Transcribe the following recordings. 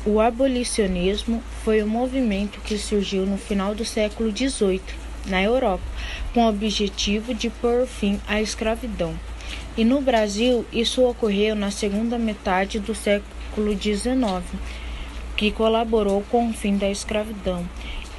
O abolicionismo foi um movimento que surgiu no final do século XVIII, na Europa, com o objetivo de pôr fim à escravidão. E no Brasil, isso ocorreu na segunda metade do século XIX, que colaborou com o fim da escravidão.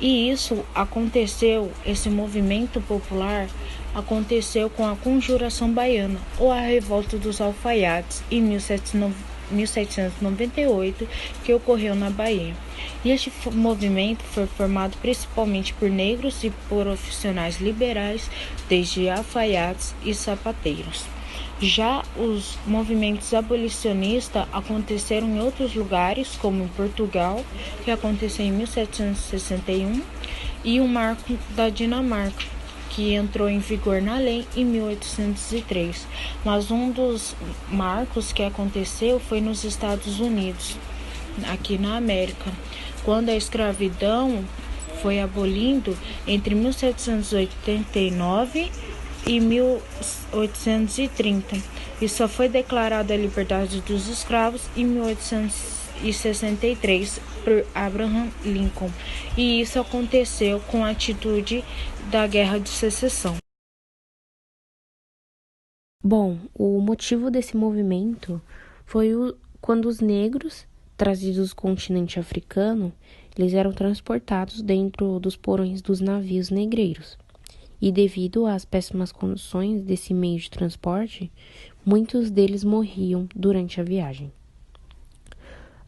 E esse movimento popular aconteceu com a Conjuração Baiana, ou a Revolta dos Alfaiates, em 1798, que ocorreu na Bahia. E este movimento foi formado principalmente por negros e por profissionais liberais, desde alfaiates e sapateiros. Já os movimentos abolicionistas aconteceram em outros lugares, como em Portugal, que aconteceu em 1761, e o Marco da Dinamarca, que entrou em vigor na lei em 1803. Mas um dos marcos que aconteceu foi nos Estados Unidos, aqui na América, quando a escravidão foi abolindo entre 1789 e 1830, e só foi declarada a liberdade dos escravos em 1863 por Abraham Lincoln, e isso aconteceu com a atitude da Guerra de Secessão. Bom, o motivo desse movimento foi quando os negros, trazidos do continente africano, eles eram transportados dentro dos porões dos navios negreiros. E devido às péssimas condições desse meio de transporte, muitos deles morriam durante a viagem.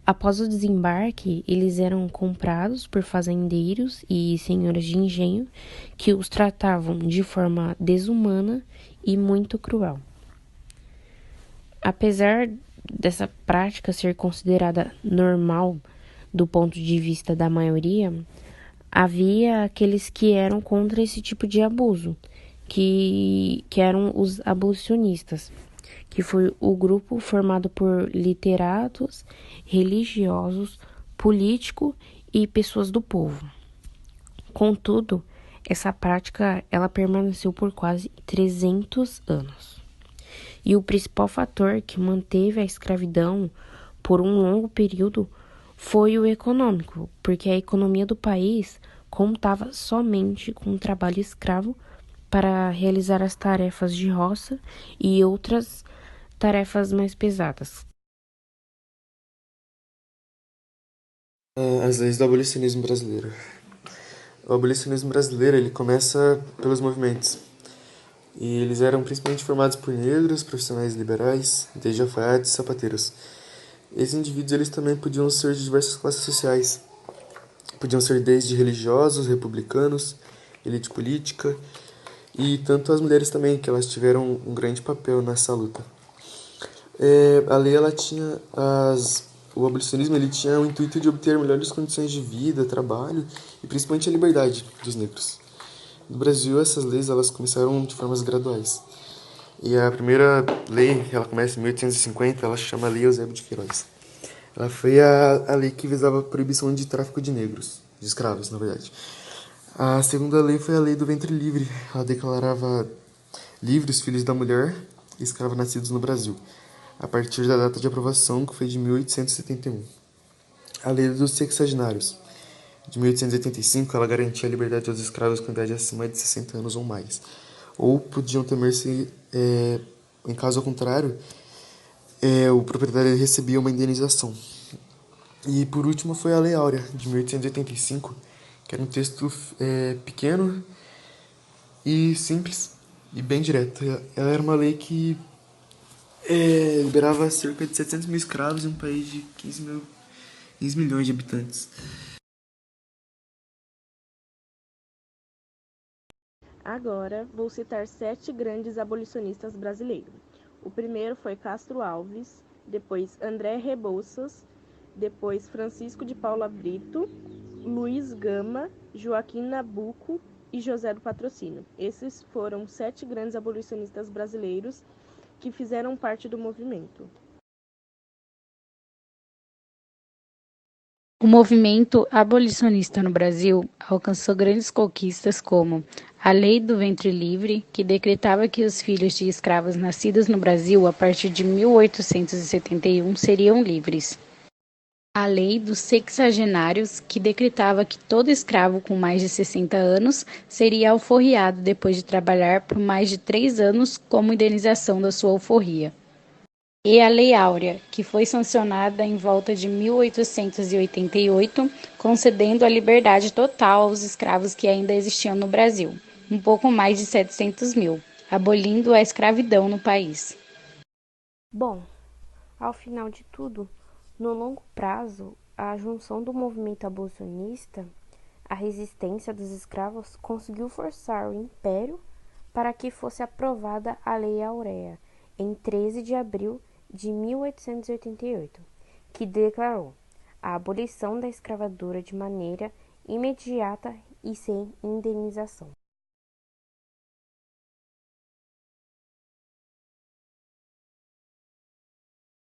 Após o desembarque, eles eram comprados por fazendeiros e senhores de engenho que os tratavam de forma desumana e muito cruel. Apesar dessa prática ser considerada normal do ponto de vista da maioria, havia aqueles que eram contra esse tipo de abuso, que eram os abolicionistas, que foi o grupo formado por literatos, religiosos, políticos e pessoas do povo. Contudo, essa prática ela permaneceu por quase 300 anos. E o principal fator que manteve a escravidão por um longo período foi o econômico, porque a economia do país contava somente com o trabalho escravo para realizar as tarefas de roça e outras tarefas mais pesadas. As leis do abolicionismo brasileiro. O abolicionismo brasileiro ele começa pelos movimentos. E eles eram principalmente formados por negros, profissionais liberais, desde alfaiates e sapateiros. Esses indivíduos eles também podiam ser de diversas classes sociais. Podiam ser desde religiosos, republicanos, elite política, e tanto as mulheres também, que elas tiveram um grande papel nessa luta. A lei ela tinha o abolicionismo ele tinha o intuito de obter melhores condições de vida, trabalho e principalmente a liberdade dos negros. No Brasil, essas leis elas começaram de formas graduais. E a primeira lei, ela começa em 1850, ela se chama Lei Eusébio de Queiroz. Ela foi a lei que visava a proibição de tráfico de negros, de escravos, na verdade. A segunda lei foi a Lei do Ventre Livre. Ela declarava livres os filhos da mulher e escravos nascidos no Brasil, a partir da data de aprovação, que foi de 1871. A Lei dos Sexagenários, de 1885, ela garantia a liberdade aos escravos com idade acima de 60 anos ou mais. Ou podiam temer-se, em caso contrário, o proprietário recebia uma indenização. E por último foi a Lei Áurea, de 1885, que era um texto pequeno e simples e bem direto. Ela era uma lei que liberava cerca de 700 mil escravos em um país de 15 milhões de habitantes. Agora, vou citar 7 grandes abolicionistas brasileiros. O primeiro foi Castro Alves, depois André Rebouças, depois Francisco de Paula Brito, Luiz Gama, Joaquim Nabuco e José do Patrocínio. Esses foram 7 grandes abolicionistas brasileiros que fizeram parte do movimento. O movimento abolicionista no Brasil alcançou grandes conquistas como a Lei do Ventre Livre, que decretava que os filhos de escravos nascidos no Brasil a partir de 1871 seriam livres. a Lei dos Sexagenários, que decretava que todo escravo com mais de 60 anos seria alforriado depois de trabalhar por mais de 3 anos como indenização da sua alforria. E a Lei Áurea, que foi sancionada em volta de 1888, concedendo a liberdade total aos escravos que ainda existiam no Brasil, um pouco mais de 700 mil, abolindo a escravidão no país. Bom, ao final de tudo, no longo prazo, a junção do movimento abolicionista, a resistência dos escravos, conseguiu forçar o Império para que fosse aprovada a Lei Áurea, em 13 de abril de 1888, que declarou a abolição da escravatura de maneira imediata e sem indenização.